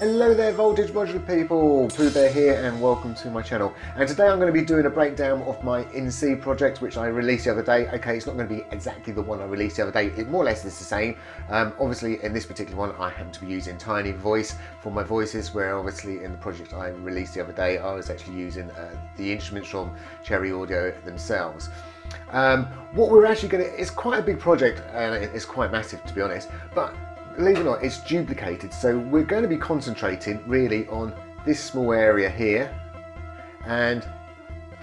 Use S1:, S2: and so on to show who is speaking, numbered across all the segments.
S1: Hello there Voltage Modular people, PoohBear here and welcome to my channel. And today I'm going to be doing a breakdown of my In-C project which I released the other day. Okay, it's not going to be exactly the one I released the other day, it more or less is the same. Obviously in this particular one I happen to be using Tiny Voice for my voices, where obviously in the project I released the other day I was actually using the instruments from Cherry Audio themselves. What we're actually going to, it's quite a big project and it's quite massive to be honest, but believe it or not, it's duplicated, so we're going to be concentrating really on this small area here and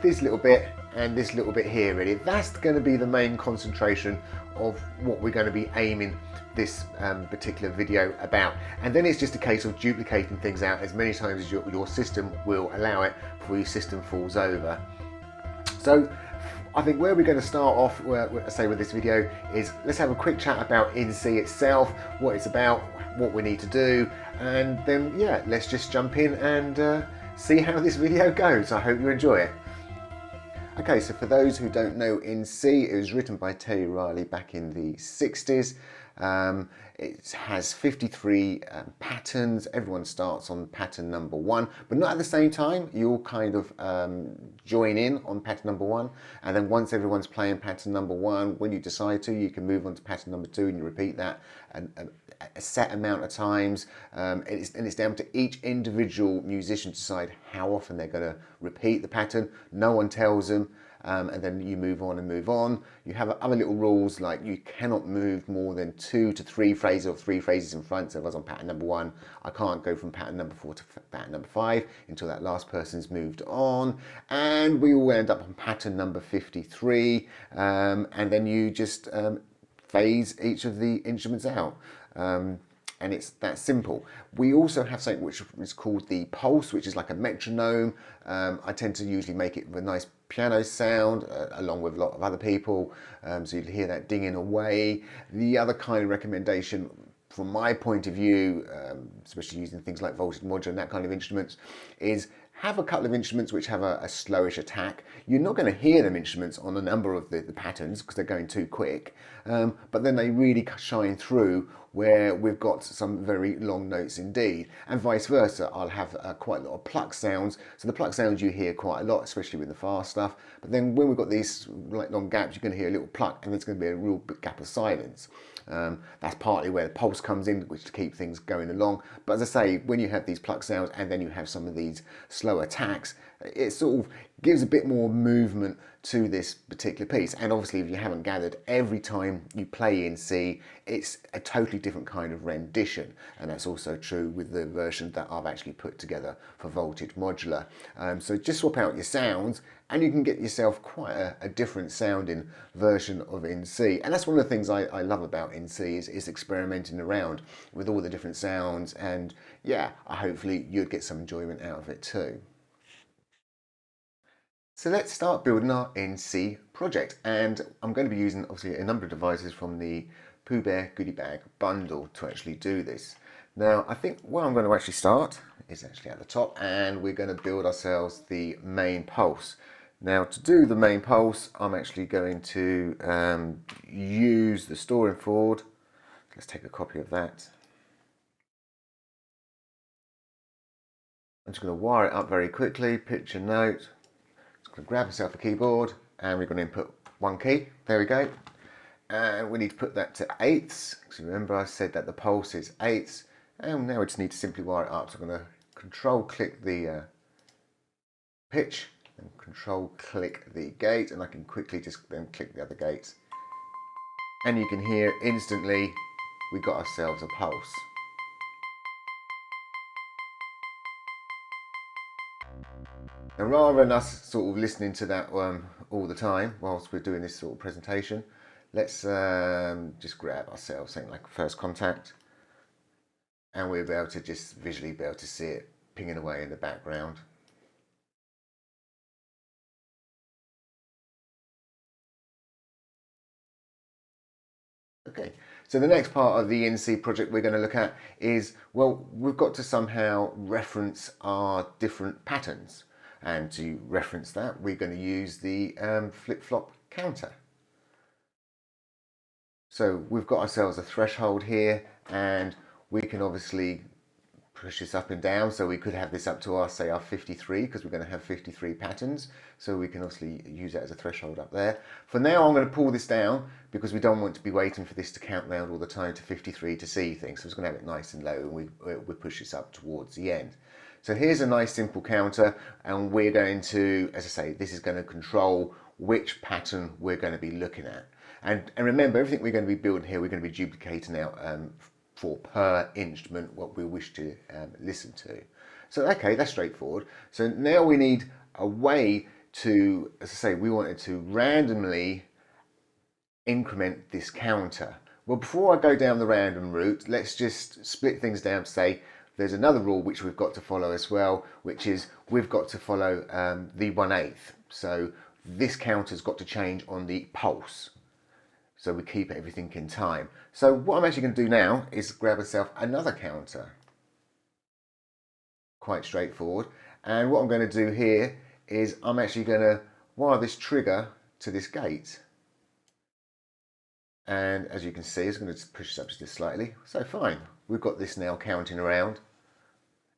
S1: this little bit and this little bit here really. That's going to be the main concentration of what we're going to be aiming this particular video about, and then it's just a case of duplicating things out as many times as your system will allow it before your system falls over. So I think where we're going to start off, say with this video, is let's have a quick chat about In-C itself, what it's about, what we need to do, and then yeah, let's just jump in and see how this video goes. I hope you enjoy it. Okay, so for those who don't know In-C, it was written by Terry Riley back in the 60s. It has 53 patterns. Everyone starts on pattern number 1, but not at the same time. You'll kind of join in on pattern number 1, and then once everyone's playing pattern number 1, when you decide to, you can move on to pattern number 2 and you repeat that a set amount of times. And it's down to each individual musician to decide how often they're going to repeat the pattern. No one tells them. And then you move on and move on. You have other little rules, like you cannot move more than 2 to 3 phrases or 3 phrases in front. So if I was on pattern number 1, I can't go from pattern number 4 to pattern number 5 until that last person's moved on. And we all end up on pattern number 53. And then you just phase each of the instruments out. And it's that simple. We also have something which is called the pulse, which is like a metronome. I tend to usually make it with a nice piano sound along with a lot of other people, so you'll hear that dinging away. The other kind of recommendation from my point of view, especially using things like Voltage Modular and that kind of instruments, is have a couple of instruments which have a slowish attack. You're not going to hear them instruments on a number of the patterns because they're going too quick, but then they really shine through where we've got some very long notes indeed, and vice versa. I'll have quite a lot of pluck sounds, so the pluck sounds you hear quite a lot, especially with the fast stuff, but then when we've got these like long gaps, you're going to hear a little pluck and there's going to be a real big gap of silence. That's partly where the pulse comes in, which to keep things going along. But as I say, when you have these pluck sounds and then you have some of these slow attacks, it sort of gives a bit more movement to this particular piece. And obviously, if you haven't gathered, every time you play In-C, it's a totally different kind of rendition, and that's also true with the version that I've actually put together for Voltage Modular. So just swap out your sounds and you can get yourself quite a different sounding version of In-C. And that's one of the things I love about In-C is experimenting around with all the different sounds, and yeah, hopefully you'd get some enjoyment out of it too. So let's start building our In-C project, and I'm going to be using obviously a number of devices from the PoohBear Goodie Bag Bundle to actually do this. Now I think where I'm going to actually start is actually at the top, and we're going to build ourselves the main pulse. Now to do the main pulse, I'm actually going to use the storing forward. Let's take a copy of that. I'm just going to wire it up very quickly, pitch a note. Going to grab yourself a keyboard and we're going to input one key. There we go. And we need to put that to eighths, because remember I said that the pulse is eighths, and now we just need to simply wire it up. So I'm going to control click the pitch and control click the gate, and I can quickly just then click the other gates, and you can hear instantly we got ourselves a pulse. Now rather than us sort of listening to that all the time whilst we're doing this sort of presentation, let's just grab ourselves something like first contact, and we'll be able to just visually be able to see it pinging away in the background. Okay, so the next part of the In-C project we're going to look at is, well, we've got to somehow reference our different patterns. And to reference that, we're going to use the flip-flop counter. So we've got ourselves a threshold here, and we can obviously push this up and down, so we could have this up to our, say, our 53, because we're going to have 53 patterns, so we can obviously use that as a threshold up there. For now, I'm going to pull this down because we don't want to be waiting for this to count round all the time to 53 to see things, so it's going to have it nice and low, and we push this up towards the end. So here's a nice simple counter, and we're going to, as I say, this is going to control which pattern we're going to be looking at. And remember, everything we're going to be building here, we're going to be duplicating out for per instrument what we wish to listen to. So okay, that's straightforward. So now we need a way to, as I say, we wanted to randomly increment this counter. Well, before I go down the random route, let's just split things down to say there's another rule which we've got to follow as well, which is we've got to follow the 1/8. So this counter's got to change on the pulse, so we keep everything in time. So what I'm actually going to do now is grab myself another counter. Quite straightforward. And what I'm going to do here is I'm actually going to wire this trigger to this gate. And as you can see, it's going to push this up just slightly. So fine, we've got this now counting around,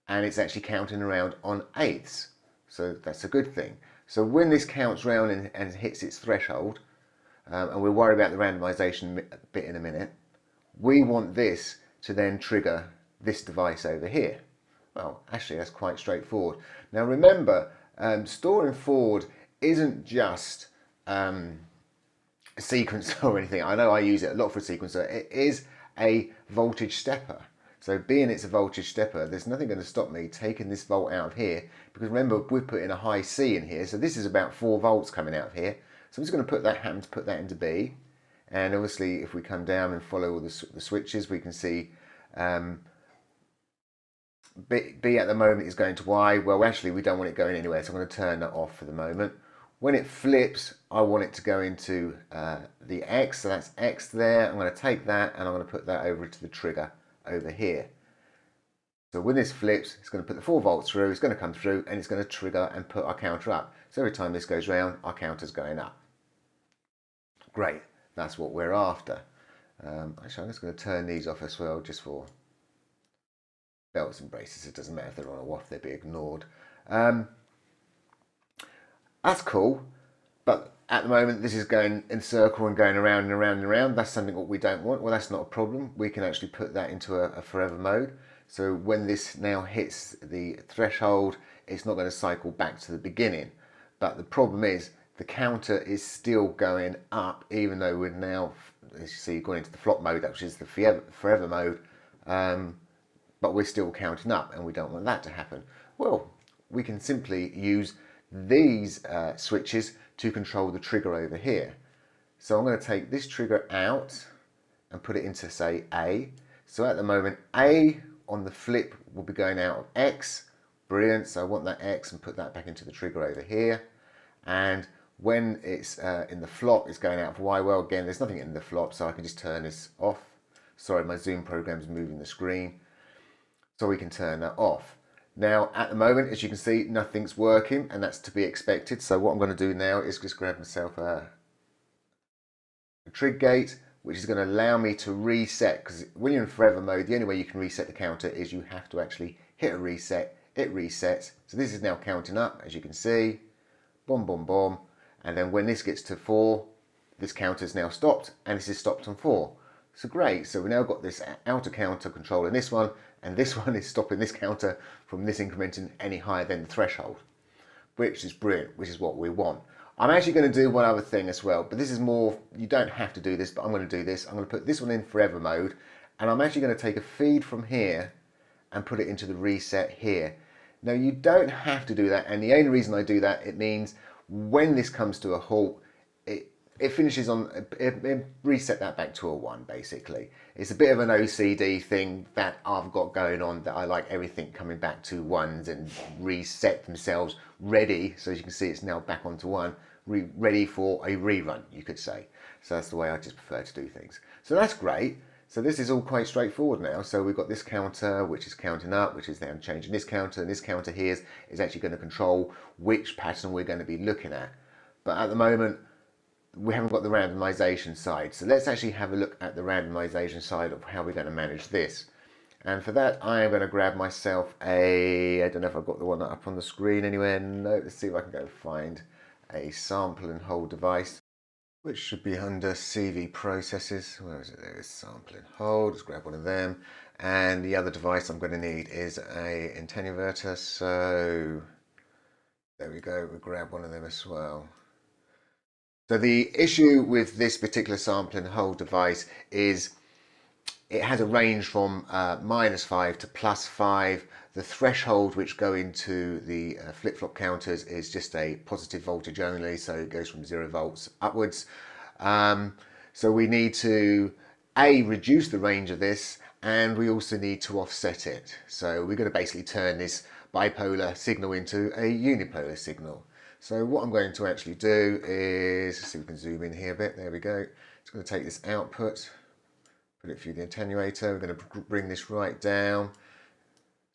S1: and it's actually counting around on eighths. So that's a good thing. So when this counts round and hits its threshold, and we'll worry about the randomization bit in a minute, we want this to then trigger this device over here. Well, actually that's quite straightforward. Now remember, storing forward isn't just a sequencer or anything. I know I use it a lot for a sequencer. It is a voltage stepper. So being it's a voltage stepper, there's nothing going to stop me taking this volt out of here, because remember we're putting a high C in here, so this is about 4 volts coming out of here. So I'm just going to put that into B, and obviously if we come down and follow all the switches, we can see B at the moment is going to Y. Well, actually we don't want it going anywhere, so I'm going to turn that off for the moment. When it flips, I want it to go into the X, so that's X there. I'm going to take that and I'm going to put that over to the trigger over here. So when this flips, it's going to put the 4 volts through, it's going to come through, and it's going to trigger and put our counter up. So every time this goes round, our counter's going up. Great, that's what we're after. Actually, I'm just going to turn these off as well, just for belts and braces. It doesn't matter if they're on or off, they'll be ignored. That's cool, but at the moment this is going in a circle and going around and around and around. That's something what we don't want. Well, that's not a problem. We can actually put that into a forever mode. So when this now hits the threshold, it's not going to cycle back to the beginning. But the problem is the counter is still going up, even though we're now, as you see, going into the flop mode, which is the forever mode. But we're still counting up, and we don't want that to happen. Well, we can simply use these switches to control the trigger over here. So I'm going to take this trigger out and put it into, say, A. So at the moment, A on the flip will be going out of X. Brilliant. So I want that X and put that back into the trigger over here. And when it's in the flop, it's going out of Y. Well, again, there's nothing in the flop, so I can just turn this off. Sorry, my Zoom program's moving the screen. So we can turn that off. Now, at the moment, as you can see, nothing's working, and that's to be expected. So what I'm going to do now is just grab myself a Trig Gate, which is going to allow me to reset, because when you're in forever mode, the only way you can reset the counter is you have to actually hit a reset. It resets. So this is now counting up, as you can see. Boom, boom, boom. And then when this gets to 4, this counter is now stopped, and this is stopped on 4. So great. So we've now got this outer counter controlling this one, and this one is stopping this counter from this incrementing any higher than the threshold, which is brilliant, which is what we want. I'm actually going to do one other thing as well, but this is more, you don't have to do this, but I'm going to do this. I'm going to put this one in forever mode, and I'm actually going to take a feed from here and put it into the reset here. Now you don't have to do that, and the only reason I do that, it means when this comes to a halt, it finishes on, it reset that back to a 1 basically. It's a bit of an OCD thing that I've got going on, that I like everything coming back to 1s and reset themselves ready. So as you can see, it's now back onto 1, ready for a rerun, you could say. So that's the way I just prefer to do things. So that's great. So this is all quite straightforward now. So we've got this counter, which is counting up, which is now changing this counter, and this counter here is actually going to control which pattern we're going to be looking at. But at the moment, we haven't got the randomization side. So let's actually have a look at the randomization side of how we're going to manage this. And for that, I am going to grab myself a, I don't know if I've got the one up on the screen anywhere. No, let's see if I can go find a sample and hold device, which should be under CV processes. Where is it? There is sample and hold. Let's grab one of them. And the other device I'm going to need is a attenuator. So there we go. We'll grab one of them as well. So the issue with this particular sample and hold device is it has a range from -5 to +5. The threshold which go into the flip-flop counters is just a positive voltage only, so it goes from 0 volts upwards. So we need to reduce the range of this, and we also need to offset it. So we're going to basically turn this bipolar signal into a unipolar signal. So what I'm going to actually do is, see if we can zoom in here a bit, there we go. It's going to take this output, put it through the attenuator. We're going to bring this right down.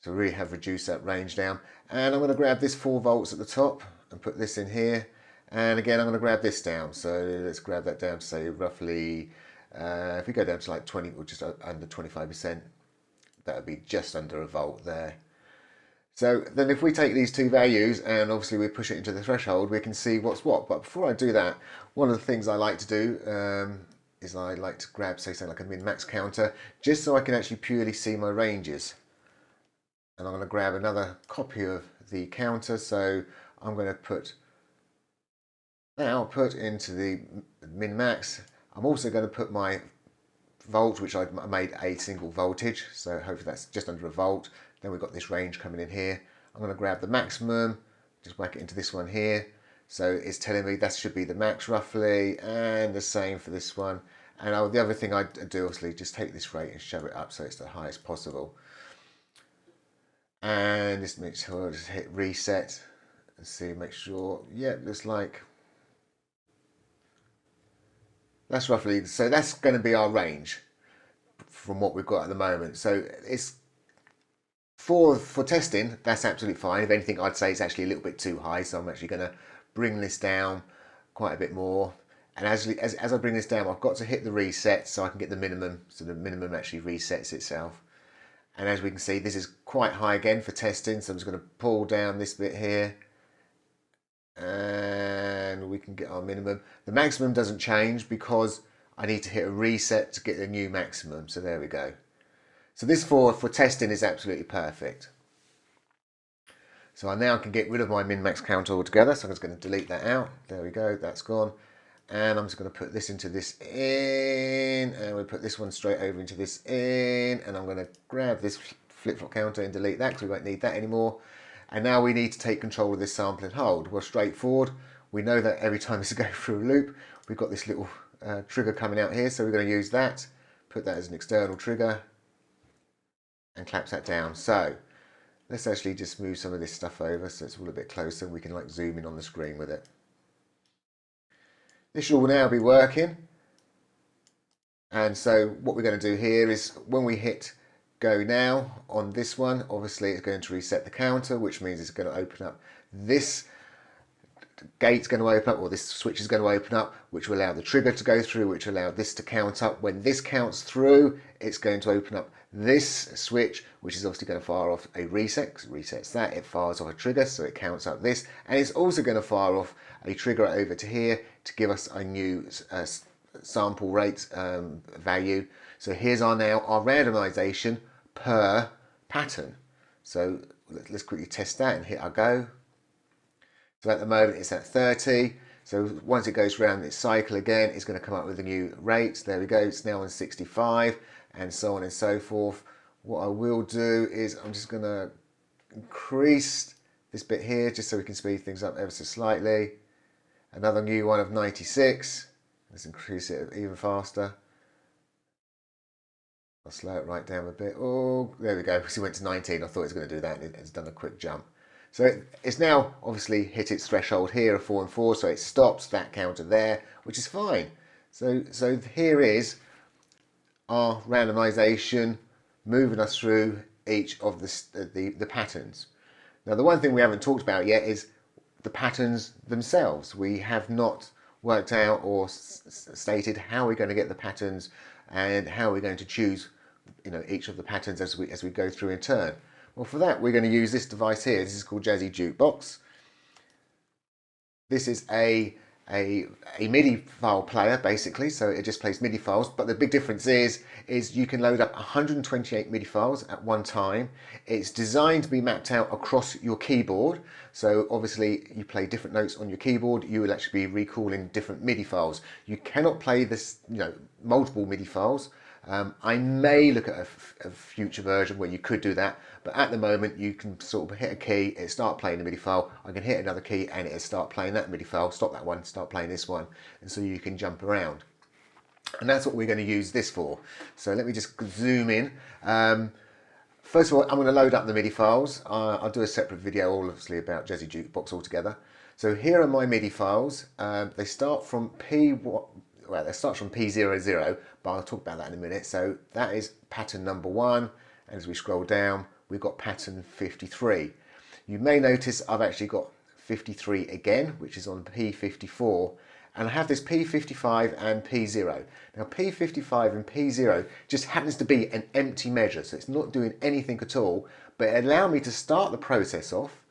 S1: So we really have reduced that range down. And I'm going to grab this 4 volts at the top and put this in here. And again, I'm going to grab this down. So let's grab that down to say roughly, if we go down to like 20 or just under 25%, that would be just under a volt there. So then if we take these two values and obviously we push it into the threshold, we can see what's what. But before I do that, one of the things I like to do is I like to grab, say like a min-max counter, just so I can actually purely see my ranges. And I'm going to grab another copy of the counter. So I'm going to put the output into the min-max. I'm also going to put my volt, which I made a single voltage. So hopefully that's just under a volt. Then we've got this range coming in here. I'm going to grab the maximum, just whack it into this one here. So it's telling me that should be the max roughly, and the same for this one. And the other thing I do, obviously, just take this rate and shove it up so it's the highest possible. And just make sure I just hit reset and see, make sure, yeah, it looks like that's roughly, so that's going to be our range from what we've got at the moment. So it's for testing, that's absolutely fine. If anything, I'd say it's actually a little bit too high, so I'm actually going to bring this down quite a bit more. And as I bring this down, I've got to hit the reset so I can get the minimum, so the minimum actually resets itself. And as we can see, this is quite high again for testing, so I'm just going to pull down this bit here and we can get our minimum. The maximum doesn't change because I need to hit a reset to get the new maximum, so there we go. So this for testing is absolutely perfect. So I now can get rid of my min-max counter altogether. So I'm just going to delete that out. There we go, that's gone. And I'm just going to put this into this in, and we'll put this one straight over into this in, and I'm going to grab this flip-flop counter and delete that because we won't need that anymore. And now we need to take control of this sample and hold. Well, straightforward. We know that every time this goes through a loop, we've got this little trigger coming out here, so we're going to use that, put that as an external trigger, and claps that down. So let's actually just move some of this stuff over so it's all a bit closer. We can like zoom in on the screen with it. This should now be working. And so what we're going to do here is when we hit go now on this one, obviously it's going to reset the counter, which means it's going to open up this gate's going to open up, or this switch is going to open up, which will allow the trigger to go through, which will allow this to count up. When this counts through, it's going to open up this switch, which is obviously going to fire off a reset, because it resets that, it fires off a trigger, so it counts up this, and it's also going to fire off a trigger over to here to give us a new sample rate value. So here's our randomization per pattern. So let's quickly test that and hit our go. So at the moment it's at 30. So once it goes around its cycle again, it's going to come up with a new rate. There we go, it's now on 65, and so on and so forth. What I will do is I'm just going to increase this bit here just so we can speed things up ever so slightly. Another new one of 96. Let's increase it even faster. I'll slow it right down a bit. Oh, there we go. So it went to 19. I thought it was going to do that, and it's done a quick jump. So it's now obviously hit its threshold here of 4 and 4, so it stops that counter there, which is fine. So here is our randomization moving us through each of the patterns. Now the one thing we haven't talked about yet is the patterns themselves. We have not worked out or stated how we're going to get the patterns and how we're going to choose each of the patterns as we go through in turn. Well, for that we're going to use this device here. This is called Jazzy Jukebox. This is a MIDI file player basically, so it just plays MIDI files, but the big difference is you can load up 128 MIDI files at one time. It's designed to be mapped out across your keyboard, so obviously you play different notes on your keyboard, you will actually be recalling different MIDI files. You cannot play this, multiple MIDI files. I may look at a future version where you could do that, but at the moment you can sort of hit a key, it start playing the MIDI file. I can hit another key and it'll start playing that MIDI file, stop that one, start playing this one, and so you can jump around. And that's what we're going to use this for. So let me just zoom in. First of all, I'm going to load up the MIDI files. I'll do a separate video, obviously, about Jazzy Jukebox altogether. So here are my MIDI files. They start from P00, but I'll talk about that in a minute. So that is pattern number 1. And as we scroll down, we've got pattern 53. You may notice I've actually got 53 again, which is on P54. And I have this P55 and P0. Now P55 and P0 just happens to be an empty measure, so it's not doing anything at all, but it allowed me to start the process off,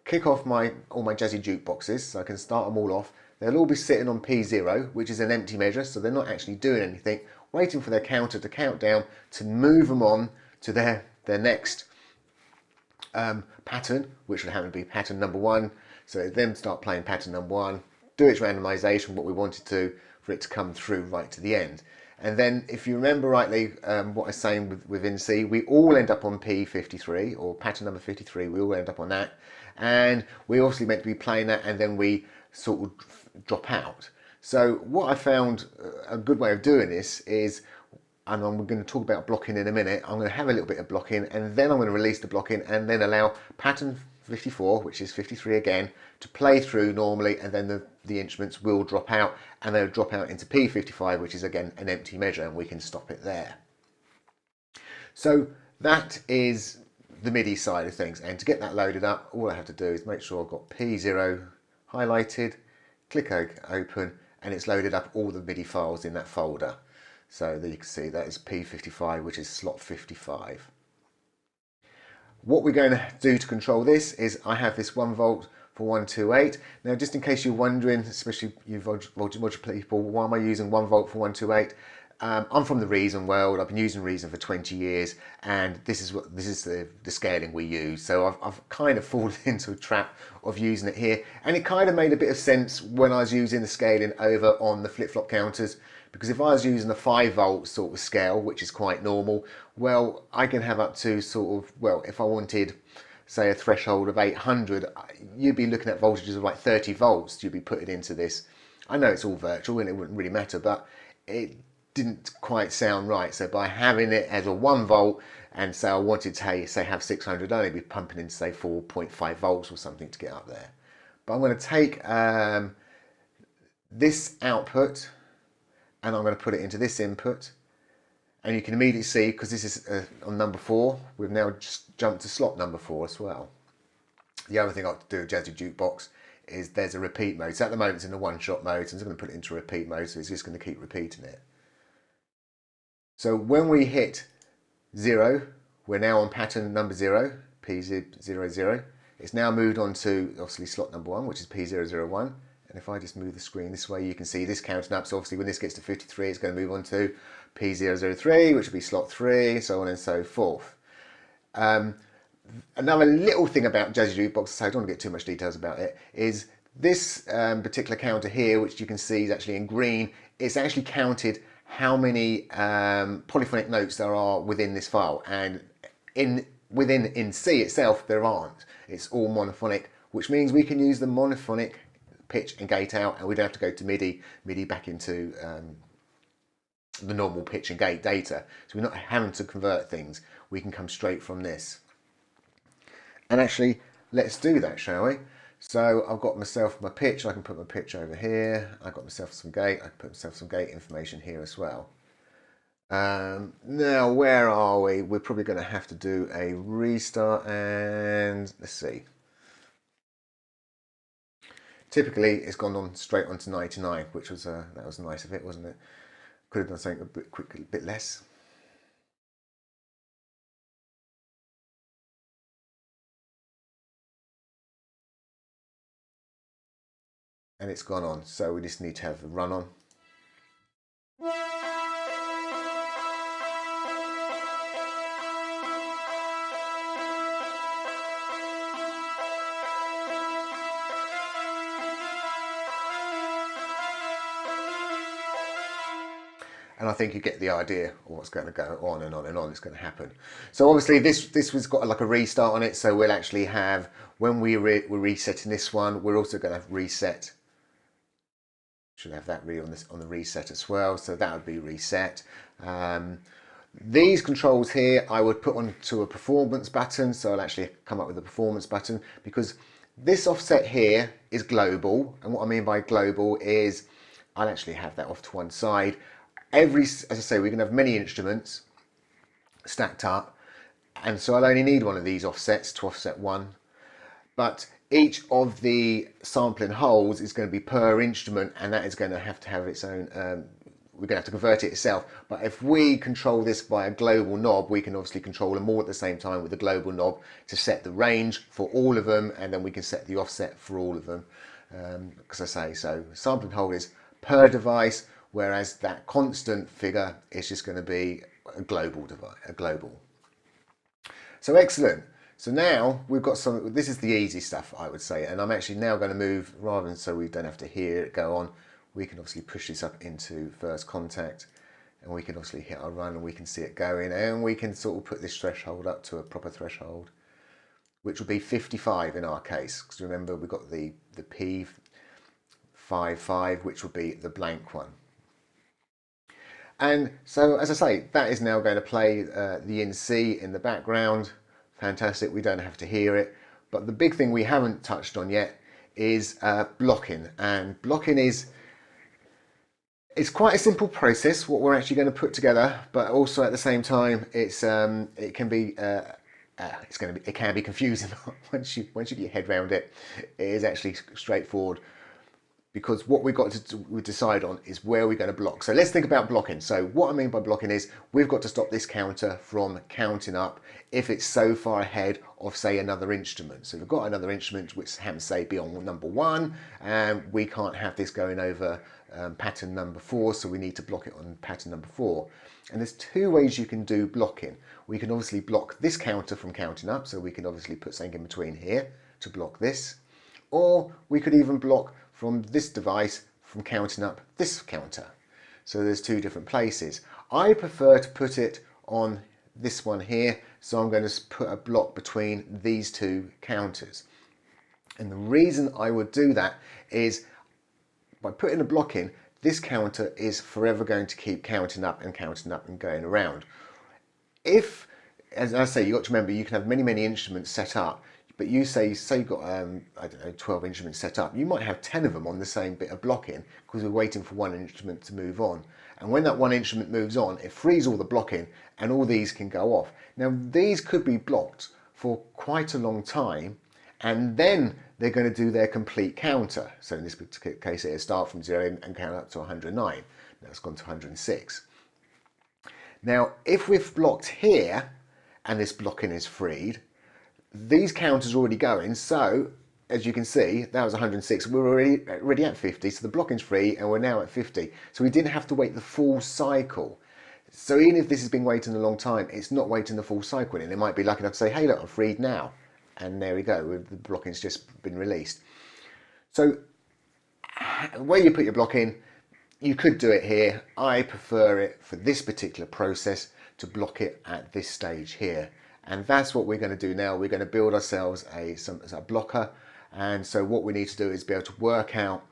S1: kick off all my Jazzy Jukeboxes, so I can start them all off. They'll all be sitting on P0, which is an empty measure, so they're not actually doing anything, waiting for their counter to count down to move them on to their next pattern, which would happen to be pattern number 1. So then start playing pattern number 1, do its randomization, what we wanted to, for it to come through right to the end. And then if you remember rightly what I was saying with NC, we all end up on P53 or pattern number 53, we all end up on that. And we also meant to be playing that and then we sort of drop out. So what I found a good way of doing this is, and I'm going to talk about blocking in a minute, I'm going to have a little bit of blocking and then I'm going to release the blocking and then allow pattern 54, which is 53 again, to play through normally, and then the instruments will drop out and they'll drop out into P55, which is again an empty measure, and we can stop it there. So that is the MIDI side of things, and to get that loaded up, all I have to do is make sure I've got P0 highlighted, click open, and it's loaded up all the MIDI files in that folder. So there you can see that is P55, which is slot 55. What we're going to do to control this is I have this 1 volt for 128. Now, just in case you're wondering, especially you Voltage Modular people, why am I using 1 volt for 128? I'm from the Reason world. I've been using Reason for 20 years, and this is the scaling we use. So I've kind of fallen into a trap of using it here, and it kind of made a bit of sense when I was using the scaling over on the flip-flop counters. Because if I was using a 5 volt sort of scale, which is quite normal, well, I can have up to sort of, well, if I wanted, say, a threshold of 800, you'd be looking at voltages of like 30 volts you'd be putting into this. I know it's all virtual and it wouldn't really matter, but it didn't quite sound right. So by having it as a 1 volt, and say I wanted to, say, have 600, I'd only be pumping in, say, 4.5 volts or something to get up there. But I'm going to take this output, and I'm going to put it into this input, and you can immediately see, because this is on number 4, we've now just jumped to slot number 4 as well. The other thing I like to do with Jazzy Jukebox is there's a repeat mode. So at the moment it's in a 1-shot mode, so I'm just going to put it into repeat mode, so it's just going to keep repeating it. So when we hit 0, we're now on pattern number 0, P00. It's now moved on to obviously slot number 1, which is P001. And if I just move the screen this way, you can see this counting up. So obviously when this gets to 53, it's going to move on to P003, which will be slot 3, so on and so forth. Another little thing about Jazzy Jukebox, so I don't want to get too much details about it, is this particular counter here, which you can see is actually in green. It's actually counted how many polyphonic notes there are within this file, and within C itself there aren't. It's all monophonic, which means we can use the monophonic pitch and gate out, and we don't have to go to MIDI back into the normal pitch and gate data. So we're not having to convert things. We can come straight from this. And actually, let's do that, shall we? So I've got myself my pitch. I can put my pitch over here. I've got myself some gate. I can put myself some gate information here as well. Now, where are we? We're probably going to have to do a restart, and let's see. Typically, it's gone on straight onto 99, which was that was nice of it, wasn't it? Could have done something a bit less. and it's gone on. So we just need to have the run on. And I think you get the idea of what's going to go on and on and on. It's going to happen. So obviously this was got like a restart on it. So we'll actually have, when we're resetting this one, we're also going to have reset. Should have that on the reset as well. So that would be reset. These controls here I would put onto a performance button. So I'll actually come up with a performance button, because this offset here is global. And what I mean by global is I'll actually have that off to one side. As I say, we can have many instruments stacked up, and so I'll only need one of these offsets to offset one, but each of the sampling holes is going to be per instrument, and that is going to have its own, we're going to have to convert it itself. But if we control this by a global knob, we can obviously control them all at the same time with the global knob to set the range for all of them, and then we can set the offset for all of them. Because I say, so sampling hole is per device, whereas that constant figure is just going to be a global device, So excellent. So now we've got some, this is the easy stuff, I would say, and I'm actually now going to move, rather than so we don't have to hear it go on, we can obviously push this up into first contact, and we can obviously hit our run and we can see it going, and we can sort of put this threshold up to a proper threshold, which would be 55 in our case, because remember we've got the P55, which would be the blank one. And so, as I say, that is now going to play the in-C in the background. Fantastic, we don't have to hear it. But the big thing we haven't touched on yet is blocking. And blocking it's quite a simple process, what we're actually going to put together, but also at the same time, it can be confusing once you get your head around it. It is actually straightforward, because what we've got to decide on is where we're going to block. So let's think about blocking. So what I mean by blocking is we've got to stop this counter from counting up if it's so far ahead of, say, another instrument. So we've got another instrument which happens to say be on number 1, and we can't have this going over pattern number 4, so we need to block it on pattern number 4. And there's two ways you can do blocking. We can obviously block this counter from counting up, so we can obviously put something in between here to block this, or we could even block from this device from counting up this counter. So there's two different places. I prefer to put it on this one here, so I'm going to put a block between these two counters. And the reason I would do that is by putting a block in, this counter is forever going to keep counting up and going around. If, as I say, you've got to remember, you can have many instruments set up, but you say you've got, I don't know, 12 instruments set up, you might have 10 of them on the same bit of blocking, because we're waiting for one instrument to move on. And when that one instrument moves on, it frees all the blocking, and all these can go off. Now, these could be blocked for quite a long time, and then they're going to do their complete counter. So in this particular case, it'll start from 0 and count up to 109. Now it's gone to 106. Now, if we've blocked here, and this blocking is freed, these counters are already going, so as you can see, that was 106. We're already at 50, so the blocking's free, and we're now at 50. So we didn't have to wait the full cycle. So even if this has been waiting a long time, it's not waiting the full cycle, and it might be lucky enough to say, hey, look, I'm freed now. And there we go, the blocking's just been released. So where you put your block in, you could do it here. I prefer it for this particular process to block it at this stage here. And that's what we're going to do now. We're going to build ourselves a blocker. And so what we need to do is be able to work out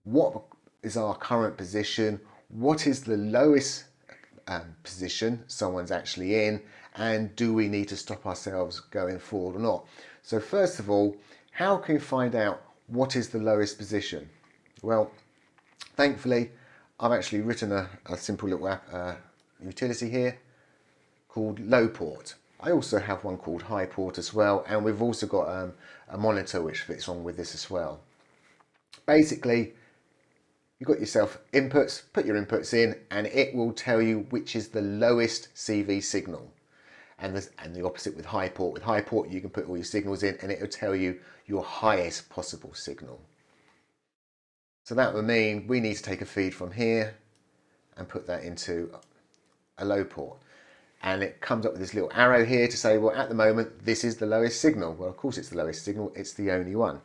S1: what is our current position, what is the lowest position someone's actually in, and do we need to stop ourselves going forward or not. So first of all, how can you find out what is the lowest position? Well, thankfully, I've actually written a simple little utility here called low port. I also have one called high port as well, and we've also got a monitor which fits on with this as well. Basically, you've got yourself inputs, put your inputs in, and it will tell you which is the lowest CV signal. And the opposite with high port. With high port, you can put all your signals in, and it will tell you your highest possible signal. So that would mean we need to take a feed from here and put that into a low port. And it comes up with this little arrow here to say, well, at the moment, this is the lowest signal. Well, of course it's the lowest signal, it's the only one.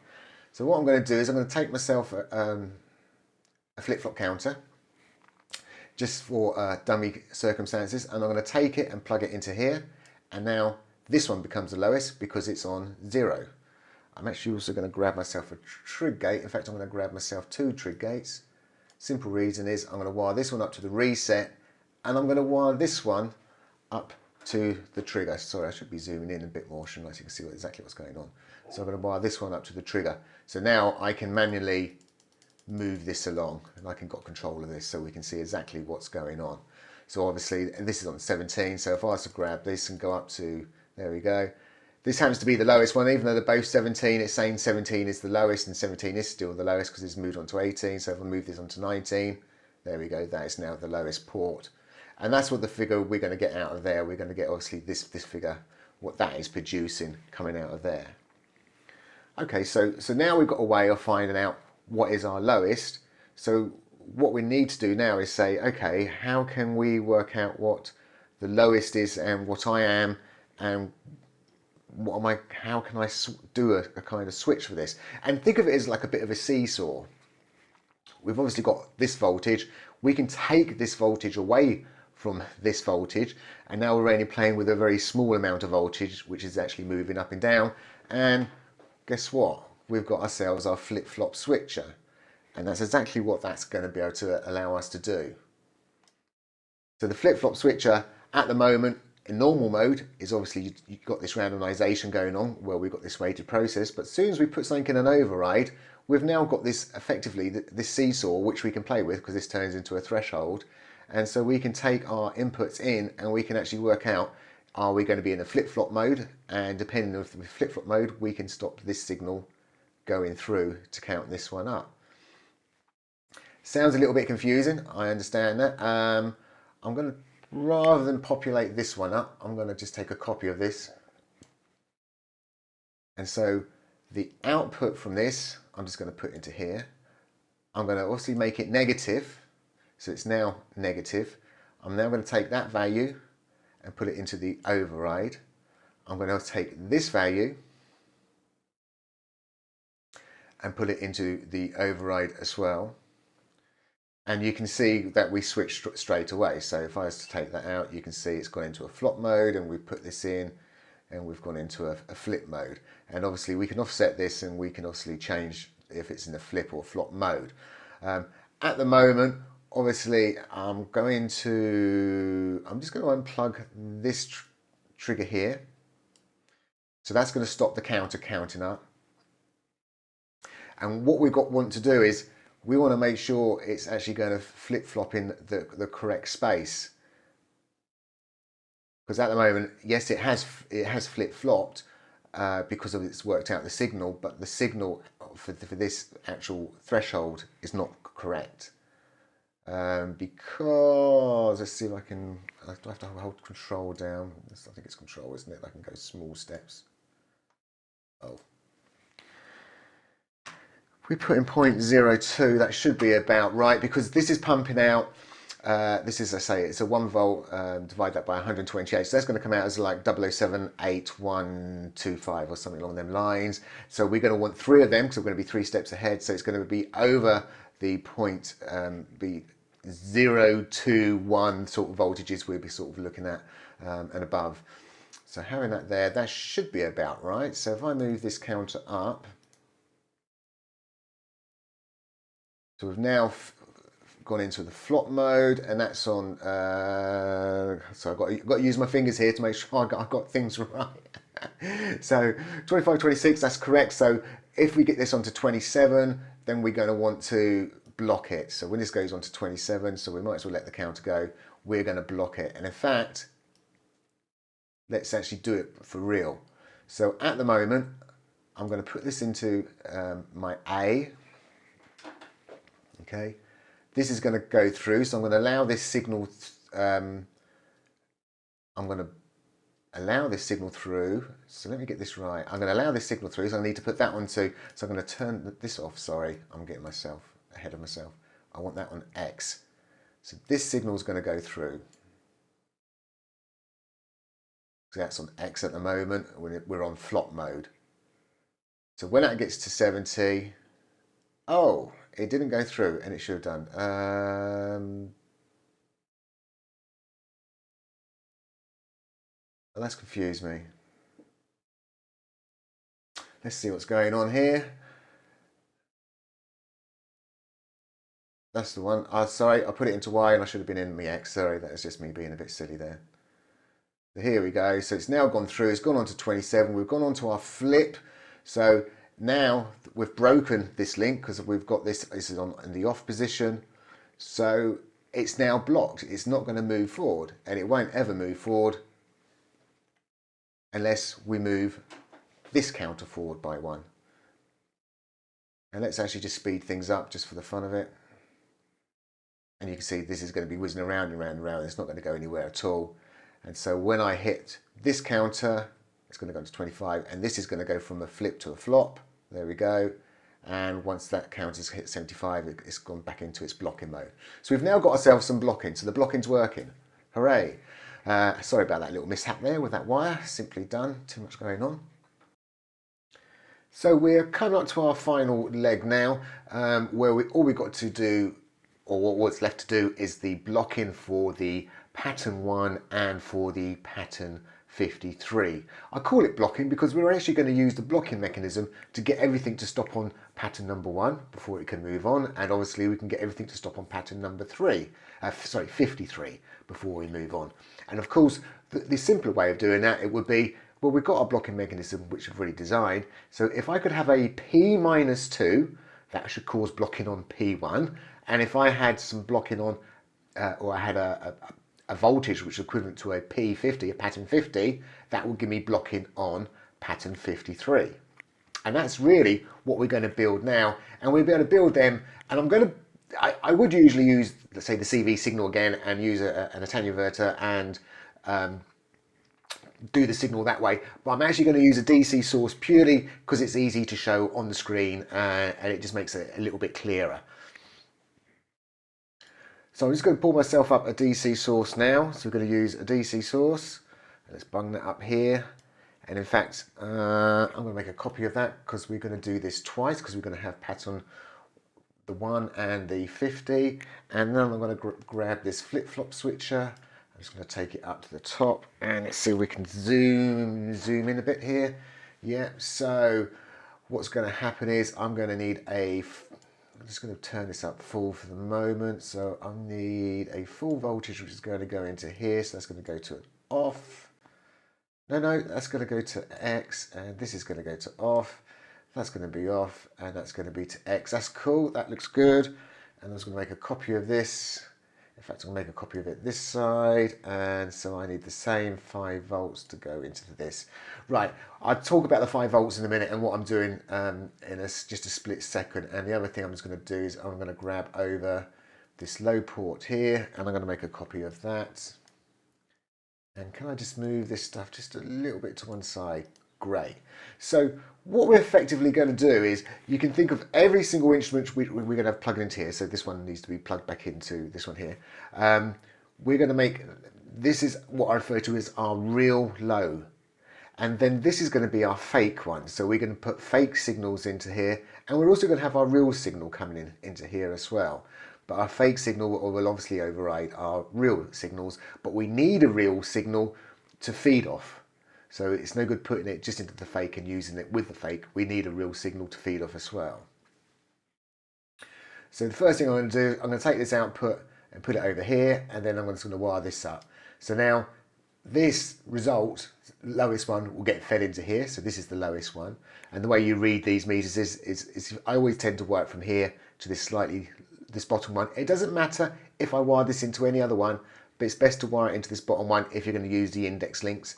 S1: So what I'm going to do is I'm going to take myself a flip-flop counter, just for dummy circumstances, and I'm going to take it and plug it into here. And now this one becomes the lowest because it's on 0. I'm actually also going to grab myself a trig gate. In fact, I'm going to grab myself 2 trig gates. Simple reason is I'm going to wire this one up to the reset, and I'm going to wire this one up to the trigger. Sorry, I should be zooming in a bit more, shouldn't I, so you can see exactly what's going on. So I'm going to wire this one up to the trigger. So now I can manually move this along, and I can got control of this so we can see exactly what's going on. So obviously, and this is on 17, so if I was to grab this and go up to, there we go. This happens to be the lowest one, even though they're both 17, it's saying 17 is the lowest and 17 is still the lowest because it's moved on to 18. So if I move this on to 19, there we go, that is now the lowest port. And that's what the figure we're going to get out of there. We're going to get obviously this figure, what that is producing coming out of there. Okay, so now we've got a way of finding out what is our lowest. So what we need to do now is say, okay, how can we work out what the lowest is and what I am, and what am I, how can I do a kind of switch for this? And think of it as like a bit of a seesaw. We've obviously got this voltage. We can take this voltage away from this voltage, and now we're only playing with a very small amount of voltage, which is actually moving up and down. And guess what? We've got ourselves our flip-flop switcher. And that's exactly what that's going to be able to allow us to do. So the flip-flop switcher at the moment in normal mode is obviously you've got this randomization going on where we've got this weighted process, but as soon as we put something in an override, we've now got this effectively this seesaw which we can play with because this turns into a threshold. And so we can take our inputs in and we can actually work out, are we going to be in a flip-flop mode? And depending on the flip-flop mode, we can stop this signal going through to count this one up. Sounds a little bit confusing, I understand that. I'm going to, rather than populate this one up, I'm going to just take a copy of this. And so the output from this, I'm just going to put into here. I'm going to obviously make it negative. So it's now negative. I'm now going to take that value and put it into the override. I'm going to take this value and put it into the override as well. And you can see that we switched straight away. So if I was to take that out, you can see it's gone into a flop mode, and we put this in and we've gone into a flip mode. And obviously we can offset this and we can obviously change if it's in a flip or flop mode. At the moment, obviously I'm just going to unplug this trigger here. So that's going to stop the counter counting up. And what we want to do is we want to make sure it's actually going to flip-flop in the correct space. Because at the moment, yes, it has flip-flopped because of it's worked out the signal, but the signal for this actual threshold is not correct. Because, let's see if I can, I have to hold control down. I think it's control, isn't it? I can go small steps. Oh. We put in 0.02, that should be about right, because this is pumping out, this is, I say, it's a 1 volt, divide that by 128, so that's going to come out as like 0.078.125 or something along them lines. So we're going to want 3 of them, because we're going to be 3 steps ahead, so it's going to be over the point, be 0 to 1 sort of voltages we'll be sort of looking at and above. So having that there, that should be about right. So if I move this counter up, so we've now gone into the flop mode, and that's on, so I've got to use my fingers here to make sure I got things right. So 25, 26, that's correct. So if we get this onto 27, then we're going to want to block it. So when this goes on to 27, so we might as well let the counter go, we're going to block it. And in fact, let's actually do it for real. So at the moment, I'm going to put this into my A. Okay, this is going to go through, so I'm going to allow this signal. I'm going to allow this signal through. So let me get this right. I'm going to allow this signal through. So I need to put that on too. So I'm going to turn this off. Sorry, I'm getting myself ahead of myself. I want that on X. So this signal is going to go through. So that's on X at the moment. We're on flop mode. So when that gets to 70, oh, it didn't go through, and it should have done. Well, that's confused me. Let's see what's going on here. That's the one. Sorry, I put it into Y and I should have been in the X. Sorry, that was just me being a bit silly there. So here we go. So it's now gone through. It's gone on to 27. We've gone on to our flip. So now we've broken this link because we've got this. This is on in the off position. So it's now blocked. It's not going to move forward, and it won't ever move forward unless we move this counter forward by 1. And let's actually just speed things up just for the fun of it. And you can see this is going to be whizzing around and around and around. It's not going to go anywhere at all. And so when I hit this counter, it's going to go to 25, and this is going to go from a flip to a flop. There we go. And once that counter's hit 75, it's gone back into its blocking mode. So we've now got ourselves some blocking. So the blocking's working. Hooray. Sorry about that little mishap there with that wire. Simply done. Too much going on. So we're coming up to our final leg now, where all we've got to do, or what's left to do, is the blocking for the pattern 1 and for the pattern 53. I call it blocking because we're actually going to use the blocking mechanism to get everything to stop on pattern number 1 before it can move on, and obviously we can get everything to stop on pattern number 53 before we move on. And of course, the simpler way of doing that, it would be, well, we've got our blocking mechanism which we've already designed. So if I could have a P-2, that should cause blocking on P1. And if I had some blocking on, or I had a voltage which is equivalent to a P50, a pattern 50, that will give me blocking on pattern 53. And that's really what we're going to build now. And we'll be able to build them, and I would usually use, let's say, the CV signal again and use an attenuator and do the signal that way, but I'm actually going to use a DC source purely because it's easy to show on the screen, and it just makes it a little bit clearer. So I'm just going to pull myself up a DC source now. So we're going to use a DC source. Let's bung that up here. And in fact, I'm going to make a copy of that because we're going to do this twice, because we're going to have pattern the 1 and the 50. And then I'm going to grab this flip-flop switcher. I'm just going to take it up to the top, and let's see if we can zoom in a bit here. Yeah, so what's going to happen is I'm going to need I'm just going to turn this up full for the moment. So I need a full voltage, which is going to go into here. So that's going to go to off. No, that's going to go to X, and this is going to go to off. That's going to be off, and that's going to be to X. That's cool. That looks good. And I'm just going to make a copy of this. In fact, I'm going to make a copy of it this side, and so I need the same 5 volts to go into this. Right, I'll talk about the 5 volts in a minute and what I'm doing in just a split second. And the other thing I'm just going to do is I'm going to grab over this low port here, and I'm going to make a copy of that. And can I just move this stuff just a little bit to one side? Great. So what we're effectively going to do is, you can think of every single instrument we're going to have plugged into here. So this one needs to be plugged back into this one here. We're going to make, this is what I refer to as our real low. And then this is going to be our fake one. So we're going to put fake signals into here. And we're also going to have our real signal coming into here as well. But our fake signal will obviously override our real signals. But we need a real signal to feed off. So it's no good putting it just into the fake and using it with the fake. We need a real signal to feed off as well. So the first thing I'm going to do, I'm going to take this output and put it over here, and then I'm just going to wire this up. So now this result, lowest one, will get fed into here. So this is the lowest one. And the way you read these meters is I always tend to work from here to this bottom one. It doesn't matter if I wire this into any other one, but it's best to wire it into this bottom one if you're going to use the index links.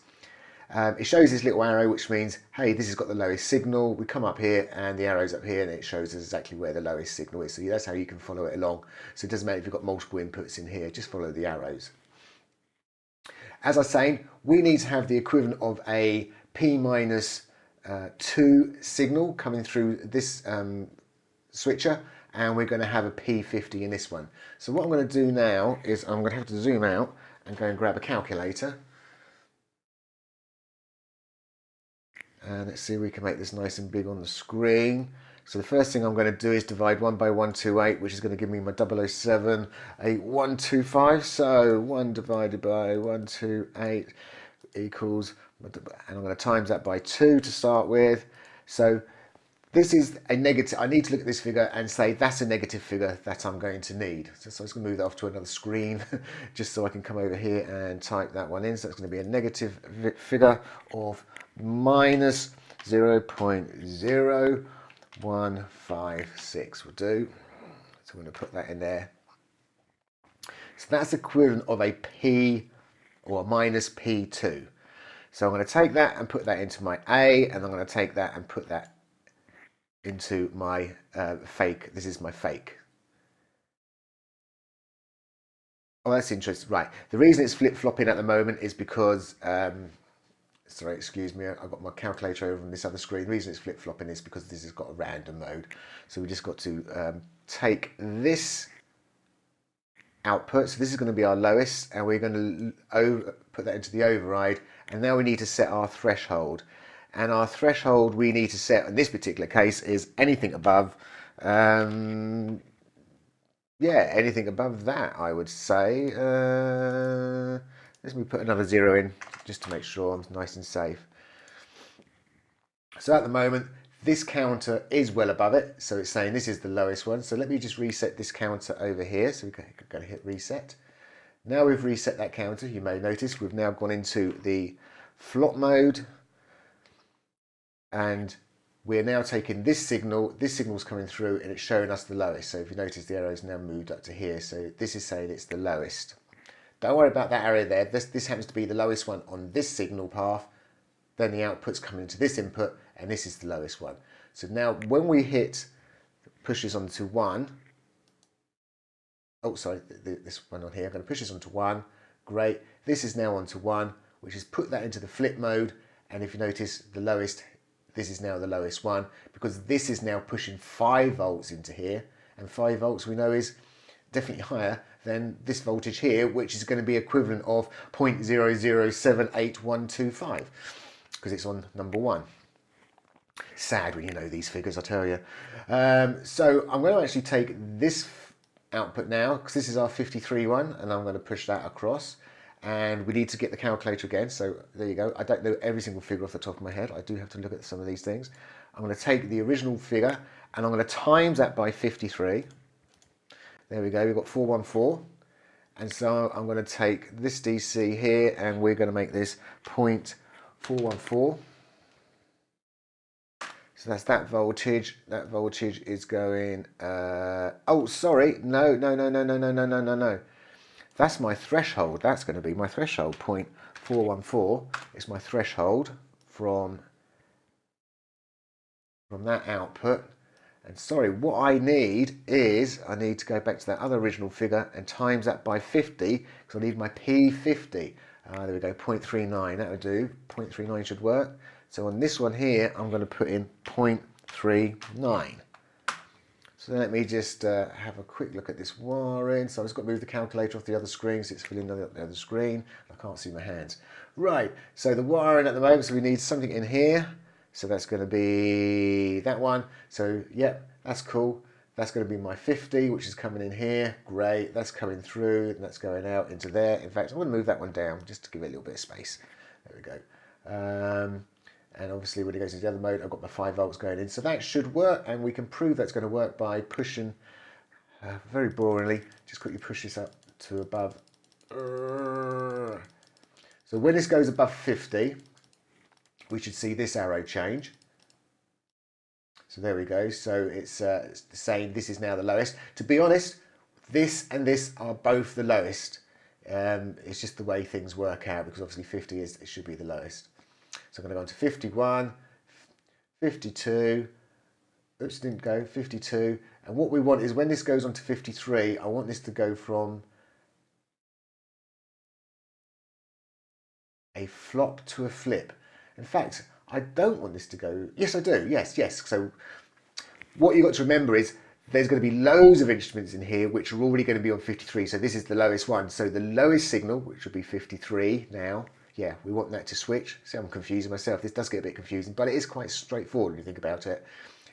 S1: It shows this little arrow, which means, hey, this has got the lowest signal. We come up here and the arrow's up here, and it shows us exactly where the lowest signal is. So that's how you can follow it along. So it doesn't matter if you've got multiple inputs in here, just follow the arrows. As I was saying, we need to have the equivalent of a P-2 signal coming through this switcher, and we're going to have a P50 in this one. So what I'm going to do now is I'm going to have to zoom out and go and grab a calculator. And let's see if we can make this nice and big on the screen. So the first thing I'm going to do is divide 1 by 128, which is going to give me my 007 8125. So 1 divided by 128 equals, and I'm going to times that by 2 to start with. So this is a negative. I need to look at this figure and say that's a negative figure that I'm going to need. So I'm just going to move that off to another screen just so I can come over here and type that one in. So it's going to be a negative figure of minus 0.0156 will do. So I'm going to put that in there. So that's equivalent of a P or a minus P2. So I'm going to take that and put that into my A, and I'm going to take that and put that into my fake. This is my fake. Oh, that's interesting. Right. The reason it's flip-flopping at the moment is because, sorry, excuse me, I've got my calculator over on this other screen. The reason it's flip-flopping is because this has got a random mode. So we just got to take this output. So this is going to be our lowest, and we're going to put that into the override. And now we need to set our threshold. And our threshold we need to set in this particular case is anything above, yeah, anything above that, I would say. Let me put another 0 in just to make sure I'm nice and safe. So at the moment, this counter is well above it. So it's saying this is the lowest one. So let me just reset this counter over here. So we're going to hit reset. Now we've reset that counter, you may notice we've now gone into the flop mode. And we're now taking this signal's coming through and it's showing us the lowest. So if you notice the arrow's now moved up to here. So this is saying it's the lowest. Don't worry about that arrow there. This happens to be the lowest one on this signal path. Then the output's coming into this input and this is the lowest one. So now when we push this onto 1. Oh, sorry, this one on here. I'm going to push this onto 1. Great. This is now onto 1, which is put that into the flip mode. And if you notice the lowest, this is now the lowest one because this is now pushing 5 volts into here, and 5 volts we know is definitely higher than this voltage here, which is going to be equivalent of 0.0078125 because it's on number 1. Sad when you know these figures, I tell you. So I'm going to actually take this output now because this is our 53 one, and I'm going to push that across. And we need to get the calculator again. So there you go. I don't know every single figure off the top of my head. I do have to look at some of these things. I'm going to take the original figure and I'm going to times that by 53. There we go. We've got 414. And so I'm going to take this DC here and we're going to make this 0.414. So that's that voltage. That voltage is going, oh, sorry. No. That's my threshold. That's going to be my threshold. 0.414 is my threshold from that output. And sorry, what I need is, I need to go back to that other original figure and times that by 50, because I need my P50. There we go, 0.39, that would do. 0.39 should work. So on this one here, I'm going to put in 0.39. So let me just have a quick look at this wiring. So I've just got to move the calculator off the other screen so it's filling the other screen. I can't see my hands. Right, so the wiring at the moment, so we need something in here. So that's going to be that one. So yep, that's cool. That's going to be my 50, which is coming in here. Great, that's coming through and that's going out into there. In fact, I'm going to move that one down just to give it a little bit of space. There we go. And obviously when it goes into the other mode, I've got my 5 volts going in. So that should work, and we can prove that's going to work by pushing, very boringly, just quickly push this up to above. So when this goes above 50, we should see this arrow change. So there we go. So it's saying this is now the lowest. To be honest, this and this are both the lowest. It's just the way things work out because obviously 50 it should be the lowest. So I'm going to go on to 51, 52, oops, didn't go, 52. And what we want is when this goes on to 53, I want this to go from a flop to a flip. In fact, I don't want this to go, yes I do, yes. So what you've got to remember is there's going to be loads of instruments in here which are already going to be on 53. So this is the lowest one. So the lowest signal, which will be 53 now, yeah, we want that to switch. See, I'm confusing myself. This does get a bit confusing, but it is quite straightforward when you think about it.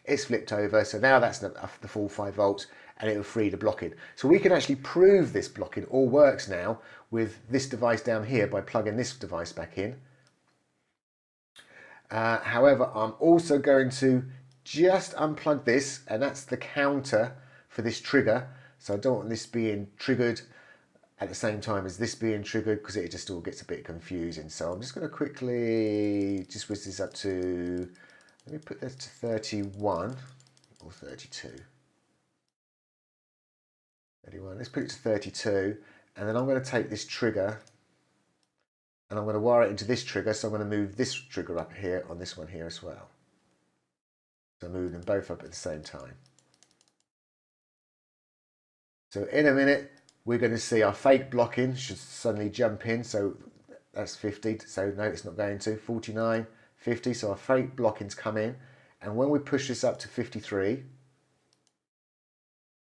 S1: It's flipped over, so now that's the full 5 volts, and it will free the blocking. So we can actually prove this blocking all works now with this device down here by plugging this device back in. However, I'm also going to just unplug this, and that's the counter for this trigger. So I don't want this being triggered at the same time as this being triggered, because it just all gets a bit confusing. So I'm just going to quickly just switch this up to, let me put this to 31 or 32. 31, let's put it to 32, and then I'm going to take this trigger and I'm going to wire it into this trigger, so I'm going to move this trigger up here on this one here as well. So move them both up at the same time. So in a minute, we're going to see our fake blocking should suddenly jump in. So that's 50. So no, it's not going to. 49, 50. So our fake blockings come in. And when we push this up to 53,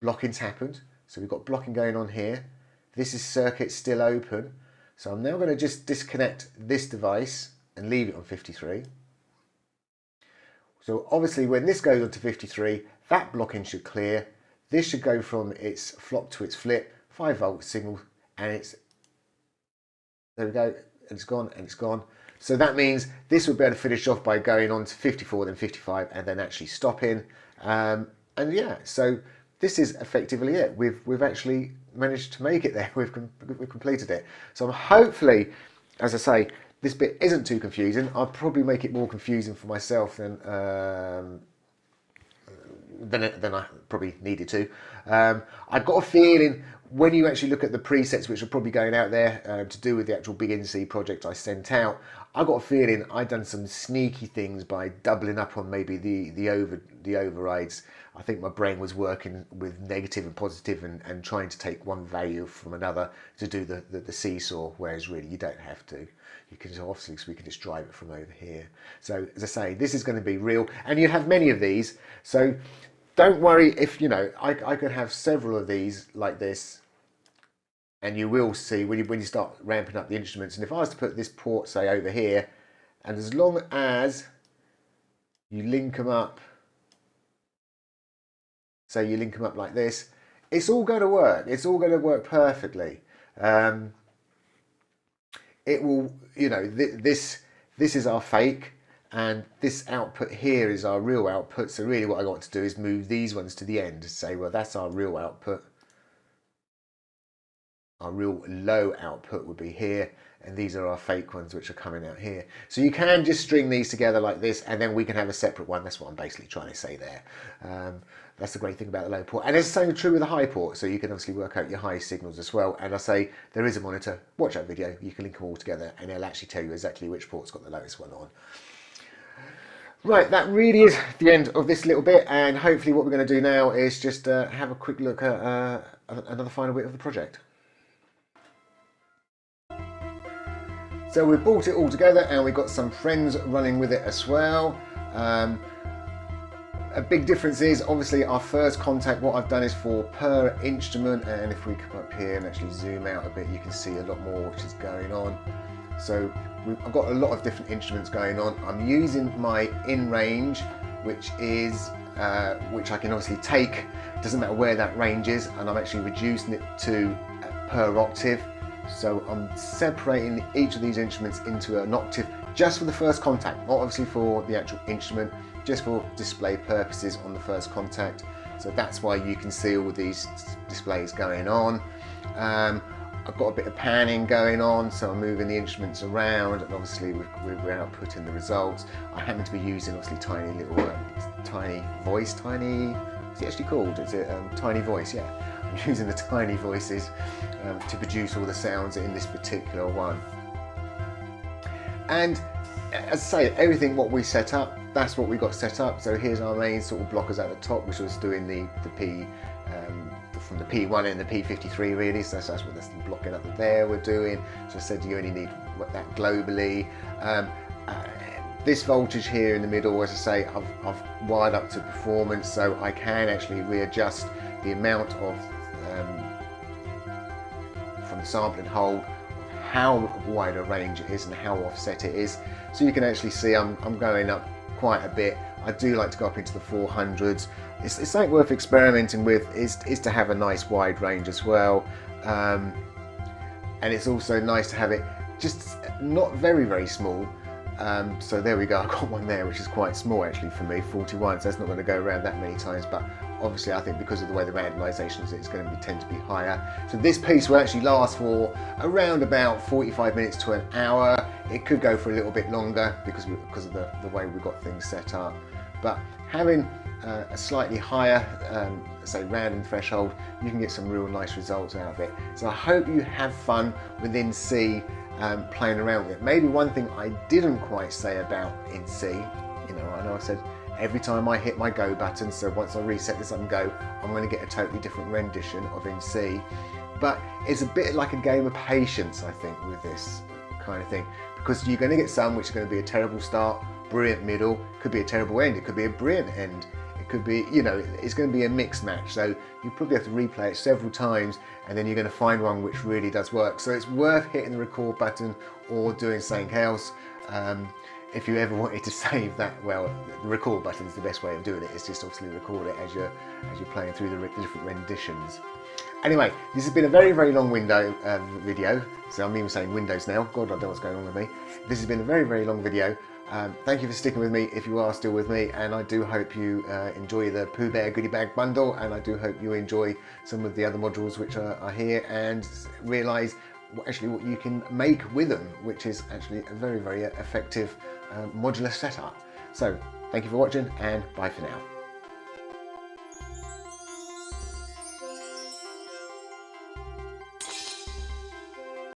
S1: blocking's happened. So we've got blocking going on here. This is circuit still open. So I'm now going to just disconnect this device and leave it on 53. So obviously when this goes on to 53, that blocking should clear. This should go from its flop to its flip, 5 volt signal, and it's, there we go, and it's gone, and it's gone. So that means this will be able to finish off by going on to 54, then 55, and then actually stopping. And yeah, so this is effectively it. We've actually managed to make it there. We've completed it. So hopefully, as I say, this bit isn't too confusing. I'll probably make it more confusing for myself than I probably needed to. I've got a feeling when you actually look at the presets which are probably going out there to do with the actual Big NC project I sent out, I've got a feeling I've done some sneaky things by doubling up on maybe the overrides. I think my brain was working with negative and positive and trying to take one value from another to do the seesaw, whereas really you don't have to. You can obviously, we can just drive it from over here. So as I say, this is going to be real, and you have many of these. So don't worry if, you know, I could have several of these like this, and you will see when you start ramping up the instruments. And if I was to put this port, say, over here, and as long as you link them up, say you link them up like this, it's all going to work. It's all going to work perfectly. It will, you know, this is our fake, and this output here is our real output. So really what I want to do is move these ones to the end to say, well, that's our real output. Our real low output would be here, and these are our fake ones which are coming out here. So you can just string these together like this, and then we can have a separate one. That's what I'm basically trying to say there. That's the great thing about the low port. And it's the same true with the high port, so you can obviously work out your high signals as well. And I say there is a monitor. Watch that video. You can link them all together, and it'll actually tell you exactly which port's got the lowest one on. Right, that really is the end of this little bit, and hopefully what we're going to do now is just have a quick look at another final bit of the project. So we've brought it all together, and we've got some friends running with it as well. A big difference is obviously our first contact. What I've done is for per instrument, and if we come up here and actually zoom out a bit, you can see a lot more which is going on. So I've got a lot of different instruments going on. I'm using my in range, which I can obviously take. It doesn't matter where that range is, and I'm actually reducing it to per octave. So I'm separating each of these instruments into an octave just for the first contact, not obviously for the actual instrument, just for display purposes on the first contact. So that's why you can see all these displays going on. I've got a bit of panning going on, so I'm moving the instruments around, and obviously we're outputting the results. I happen to be using obviously tiny little, tiny voice, what's it actually called? Is it tiny voice? Yeah, I'm using the tiny voices to produce all the sounds in this particular one. And as I say, everything what we set up, that's what we got set up. So here's our main sort of blockers at the top, which was doing the P, from the P1 and the P53 really, so that's what that's blocking up there we're doing. So I said you only need that globally. This voltage here in the middle, as I say, I've wired up to performance, so I can actually readjust the amount of from the sample and hold, how wide a range it is and how offset it is. So you can actually see I'm going up quite a bit. I do like to go up into the 400s. It's something worth experimenting with, is to have a nice wide range as well. And it's also nice to have it just not very small. So there we go, I've got one there which is quite small actually for me, 41, so that's not going to go around that many times, but obviously I think because of the way the randomization is, it's going to tend to be higher. So this piece will actually last for around about 45 minutes to an hour. It could go for a little bit longer because of the way we've got things set up. But having a slightly higher, say random threshold, you can get some real nice results out of it. So I hope you have fun with NC. Playing around with it. Maybe one thing I didn't quite say about NC, I know I said every time I hit my go button, so once I reset this and go, I'm going to get a totally different rendition of NC, but it's a bit like a game of patience, I think, with this kind of thing, because you're going to get some which are going to be a terrible start, brilliant middle, could be a terrible end, it could be a brilliant end. Could be, it's going to be a mixed match, so you probably have to replay it several times and then you're going to find one which really does work. So it's worth hitting the record button or doing something else. If you ever wanted to save that, well, the record button is the best way of doing it. It's just obviously record it as you're playing through the different renditions. Anyway, this has been a very long video. So I'm even saying Windows now. God, I don't know what's going on with me. This has been a very long video. Thank you for sticking with me if you are still with me, and I do hope you enjoy the PoohBear Goodie Bag Bundle, and I do hope you enjoy some of the other modules which are here and realise actually what you can make with them, which is actually a very effective modular setup. So thank you for watching and bye for now.